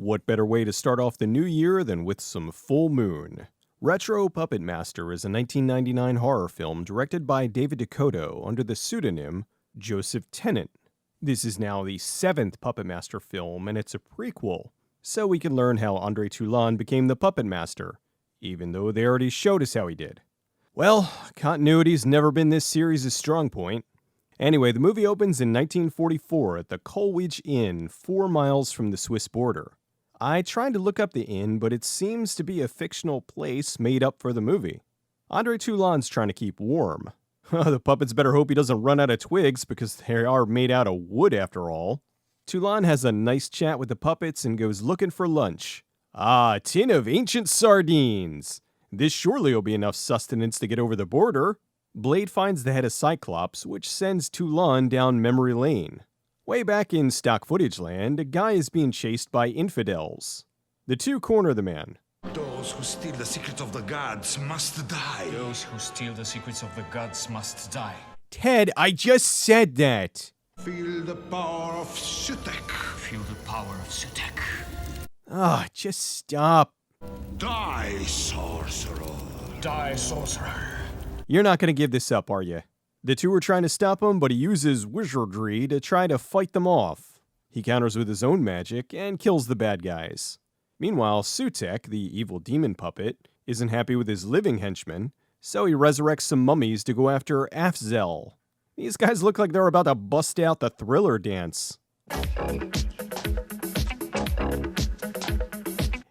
What better way to start off the new year than with some Full Moon? Retro Puppet Master is a 1999 horror film directed by David DeCoteau under the pseudonym Joseph Tennant. This is now the 7th Puppet Master film, and it's a prequel, so we can learn how Andre Toulon became the Puppet Master, even though they already showed us how he did. Well, continuity's never been this series' strong point. Anyway, the movie opens in 1944 at the Colwich Inn, 4 miles from the Swiss border. I tried to look up the inn, but it seems to be a fictional place made up for the movie. Andre Toulon's trying to keep warm. The puppets better hope he doesn't run out of twigs, because they are made out of wood after all. Toulon has a nice chat with the puppets and goes looking for lunch. Ah, a tin of ancient sardines! This surely will be enough sustenance to get over the border. Blade finds the head of Cyclops, which sends Toulon down memory lane. Way back in stock footage land, a guy is being chased by infidels. The two corner the man. Those who steal the secrets of the gods must die. Those who steal the secrets of the gods must die. Ted, I just said that! Feel the power of Sutek. Feel the power of Sutek. Ah, just stop. Die, sorcerer. Die, sorcerer. You're not gonna give this up, are you? The two are trying to stop him, but he uses wizardry to try to fight them off. He counters with his own magic and kills the bad guys. Meanwhile, Sutek, the evil demon puppet, isn't happy with his living henchmen, so he resurrects some mummies to go after Afzel. These guys look like they're about to bust out the Thriller dance.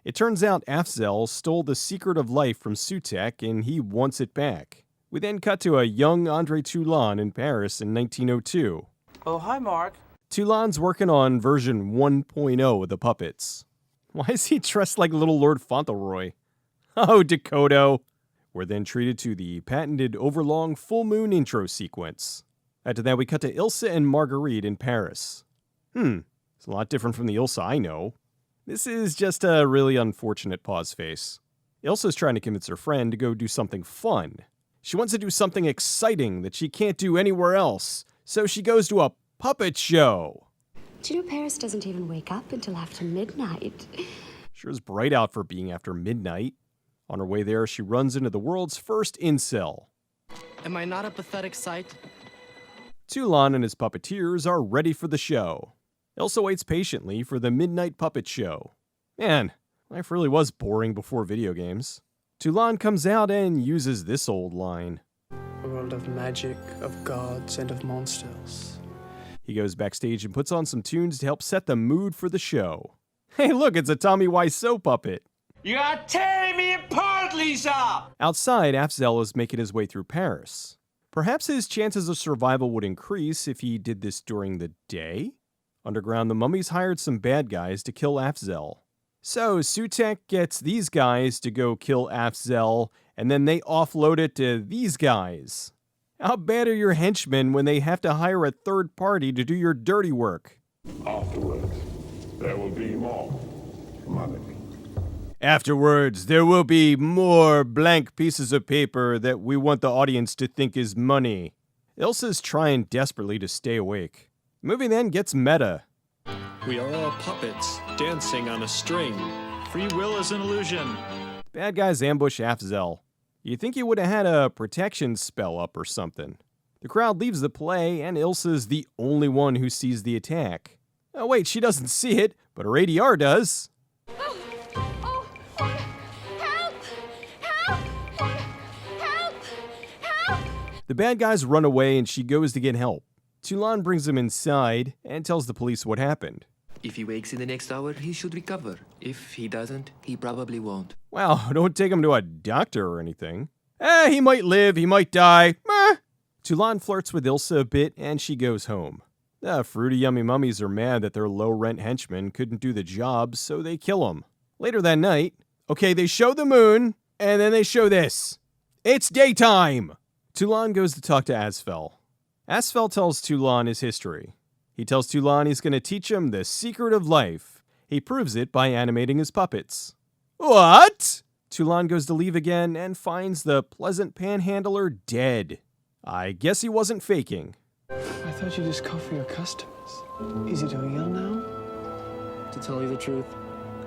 It turns out Afzel stole the secret of life from Sutek, and he wants it back. We then cut to a young Andre Toulon in Paris in 1902. Oh, hi, Mark. Toulon's working on version 1.0 of the puppets. Why is he dressed like little Lord Fauntleroy? Oh, DeCoteau. We're then treated to the patented overlong full moon intro sequence. After that, we cut to Ilsa and Marguerite in Paris. It's a lot different from the Ilsa I know. This is just a really unfortunate pause face. Ilsa's trying to convince her friend to go do something fun. She wants to do something exciting that she can't do anywhere else, so she goes to a puppet show. Do you know Paris doesn't even wake up until after midnight? Sure is bright out for being after midnight. On her way there, she runs into the world's first incel. Am I not a pathetic sight? Toulon and his puppeteers are ready for the show. Elsa waits patiently for the midnight puppet show. Man, life really was boring before video games. Toulon comes out and uses this old line. A world of magic, of gods, and of monsters. He goes backstage and puts on some tunes to help set the mood for the show. Hey look, it's a Tommy Wiseau puppet. You are tearing me apart, Lisa! Outside, Afzel is making his way through Paris. Perhaps his chances of survival would increase if he did this during the day? Underground, the mummies hired some bad guys to kill Afzel. So Sutek gets these guys to go kill Afzel, and then they offload it to these guys. How bad are your henchmen when they have to hire a third party to do your dirty work? Afterwards, there will be more money. Afterwards, there will be more blank pieces of paper that we want the audience to think is money. Ilsa's trying desperately to stay awake. The movie then gets meta. We are all puppets, dancing on a string. Free will is an illusion. Bad guys ambush Afzel. You'd think he would have had a protection spell up or something. The crowd leaves the play, and Ilsa's the only one who sees the attack. Oh wait, she doesn't see it, but her ADR does. The bad guys run away, and she goes to get help. Toulon brings him inside and tells the police what happened. If he wakes in the next hour, he should recover. If he doesn't, he probably won't. Wow, don't take him to a doctor or anything. He might live, he might die. Toulon flirts with Ilsa a bit, and she goes home. The fruity yummy mummies are mad that their low-rent henchmen couldn't do the job, so they kill him. Later that night, they show the moon, and then they show this. It's daytime! Toulon goes to talk to Asfel. Asfel tells Toulon his history. He tells Toulon he's going to teach him the secret of life. He proves it by animating his puppets. What? Toulon goes to leave again and finds the pleasant panhandler dead. I guess he wasn't faking. I thought you just cover your customers. Is it real now? To tell you the truth,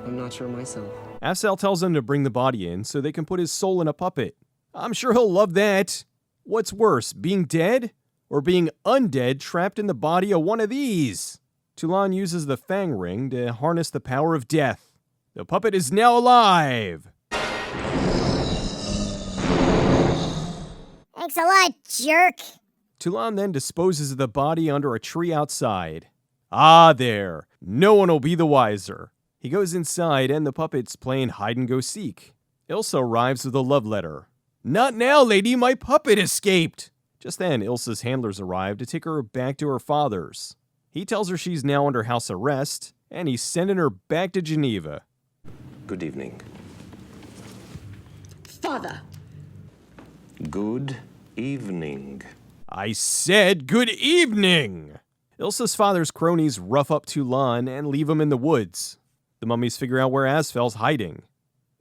I'm not sure myself. Afzal tells him to bring the body in so they can put his soul in a puppet. I'm sure he'll love that. What's worse, being dead or being undead trapped in the body of one of these? Toulon uses the Fang Ring to harness the power of death. The puppet is now alive! Thanks a lot, jerk. Toulon then disposes of the body under a tree outside. Ah, there. No one will be the wiser. He goes inside and the puppet's playing hide-and-go-seek. Ilsa arrives with a love letter. Not now, lady, my puppet escaped! Just then, Ilsa's handlers arrive to take her back to her father's. He tells her she's now under house arrest, and he's sending her back to Geneva. Good evening. Father. Good evening. I said good evening! Ilsa's father's cronies rough up Toulon and leave him in the woods. The mummies figure out where Asfel's hiding.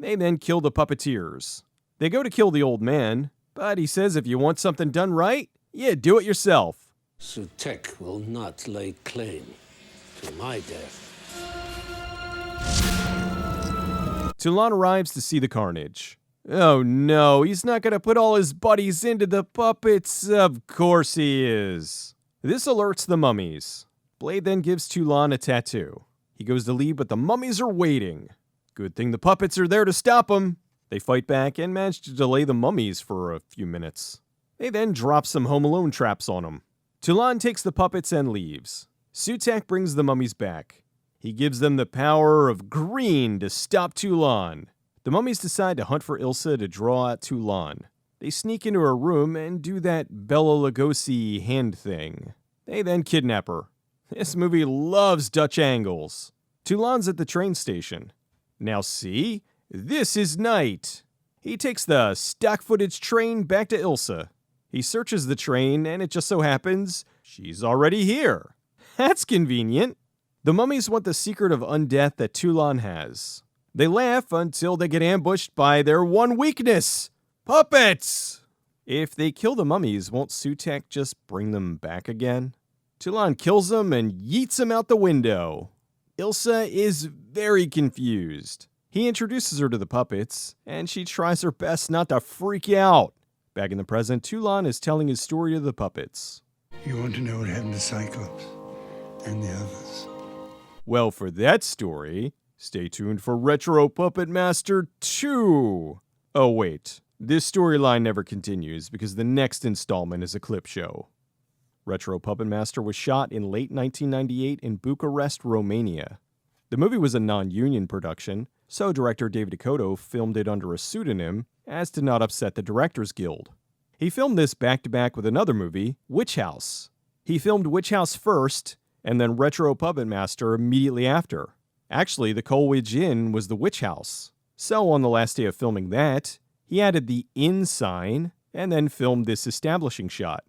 They then kill the puppeteers. They go to kill the old man, but he says if you want something done right, yeah, do it yourself. Sutek will not lay claim to my death. Toulon arrives to see the carnage. Oh no, he's not gonna put all his buddies into the puppets. Of course he is. This alerts the mummies. Blade then gives Toulon a tattoo. He goes to leave, but the mummies are waiting. Good thing the puppets are there to stop him. They fight back and manage to delay the mummies for a few minutes. They then drop some Home Alone traps on them. Toulon takes the puppets and leaves. Sutek brings the mummies back. He gives them the power of green to stop Toulon. The mummies decide to hunt for Ilsa to draw out Toulon. They sneak into her room and do that Bela Lugosi hand thing. They then kidnap her. This movie loves Dutch angles. Toulon's at the train station. Now see, this is night. He takes the stock footage train back to Ilsa. He searches the train, and it just so happens she's already here. That's convenient. The mummies want the secret of undeath that Toulon has. They laugh until they get ambushed by their one weakness, puppets! If they kill the mummies, won't Sutek just bring them back again? Toulon kills them and yeets them out the window. Ilsa is very confused. He introduces her to the puppets, and she tries her best not to freak out. Back in the present, Toulon is telling his story to the puppets. You want to know what happened to Cyclops and the others? Well, for that story, stay tuned for Retro Puppet Master 2. Oh wait, this storyline never continues because the next installment is a clip show. Retro Puppet Master was shot in late 1998 in Bucharest, Romania. The movie was a non-union production, so director David DeCoteau filmed it under a pseudonym as to not upset the Directors Guild. He filmed this back-to-back with another movie, Witch House. He filmed Witch House first, and then Retro Puppet Master immediately after. Actually, the Coleridge Inn was the Witch House. So on the last day of filming that, he added the inn sign, and then filmed this establishing shot.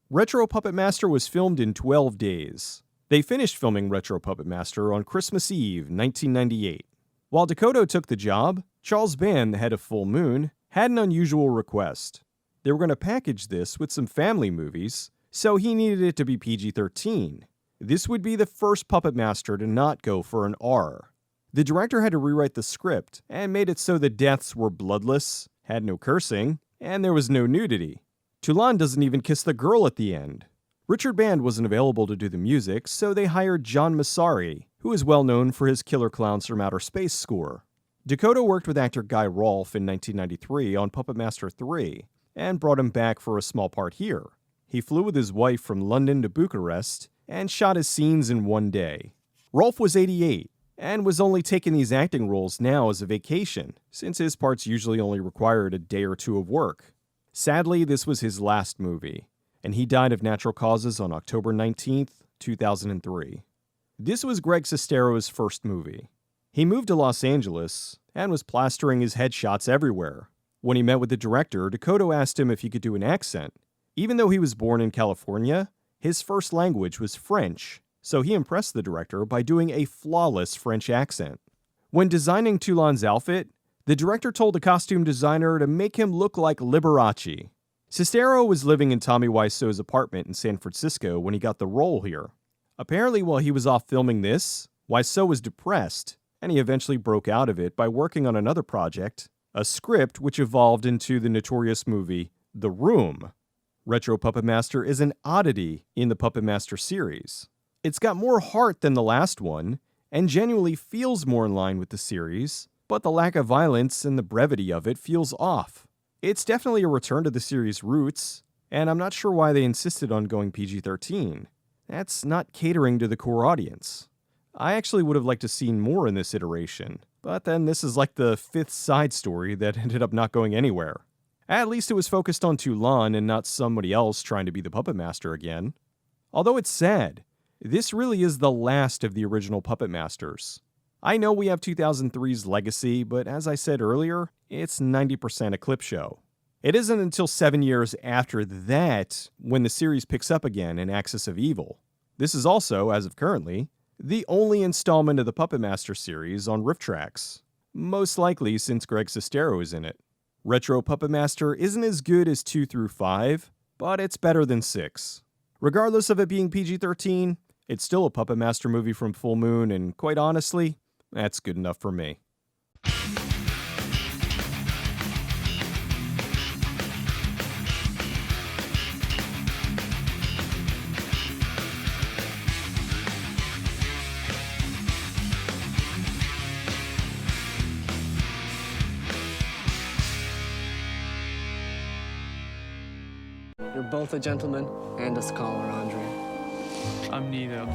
Retro Puppet Master was filmed in 12 days. They finished filming Retro Puppet Master on Christmas Eve, 1998. While DeCoteau took the job, Charles Band, the head of Full Moon, had an unusual request. They were going to package this with some family movies, so he needed it to be PG-13. This would be the first Puppet Master to not go for an R. The director had to rewrite the script and made it so the deaths were bloodless, had no cursing, and there was no nudity. Toulon doesn't even kiss the girl at the end. Richard Band wasn't available to do the music, so they hired John Massari, who is well known for his Killer Clowns from Outer Space score. DeCoteau worked with actor Guy Rolfe in 1993 on Puppet Master 3, and brought him back for a small part here. He flew with his wife from London to Bucharest, and shot his scenes in one day. Rolfe was 88, and was only taking these acting roles now as a vacation, since his parts usually only required a day or two of work. Sadly, this was his last movie, and he died of natural causes on October 19th, 2003. This was Greg Sestero's first movie. He moved to Los Angeles, and was plastering his headshots everywhere. When he met with the director, DeCoteau asked him if he could do an accent. Even though he was born in California, his first language was French, so he impressed the director by doing a flawless French accent. When designing Toulon's outfit, the director told the costume designer to make him look like Liberace. Sestero was living in Tommy Wiseau's apartment in San Francisco when he got the role here. Apparently, while he was off filming this, Wiseau was depressed and he eventually broke out of it by working on another project, a script which evolved into the notorious movie The Room. Retro Puppet Master is an oddity in the Puppet Master series. It's got more heart than the last one, and genuinely feels more in line with the series, but the lack of violence and the brevity of it feels off. It's definitely a return to the series' roots, and I'm not sure why they insisted on going PG-13. That's not catering to the core audience. I actually would have liked to see more in this iteration, but then this is like the 5th side story that ended up not going anywhere. At least it was focused on Toulon and not somebody else trying to be the Puppet Master again. Although it's sad, this really is the last of the original Puppet Masters. I know we have 2003's Legacy, but as I said earlier, it's 90% a clip show. It isn't until 7 years after that when the series picks up again in Axis of Evil. This is also, as of currently, the only installment of the Puppet Master series on riff tracks, most likely since Greg Sestero is in it. Retro Puppet Master isn't as good as 2 through 5, but it's better than 6. Regardless of it being PG-13, it's still a Puppet Master movie from Full Moon, and quite honestly, that's good enough for me. You're both a gentleman and a scholar, Andre. I'm neither.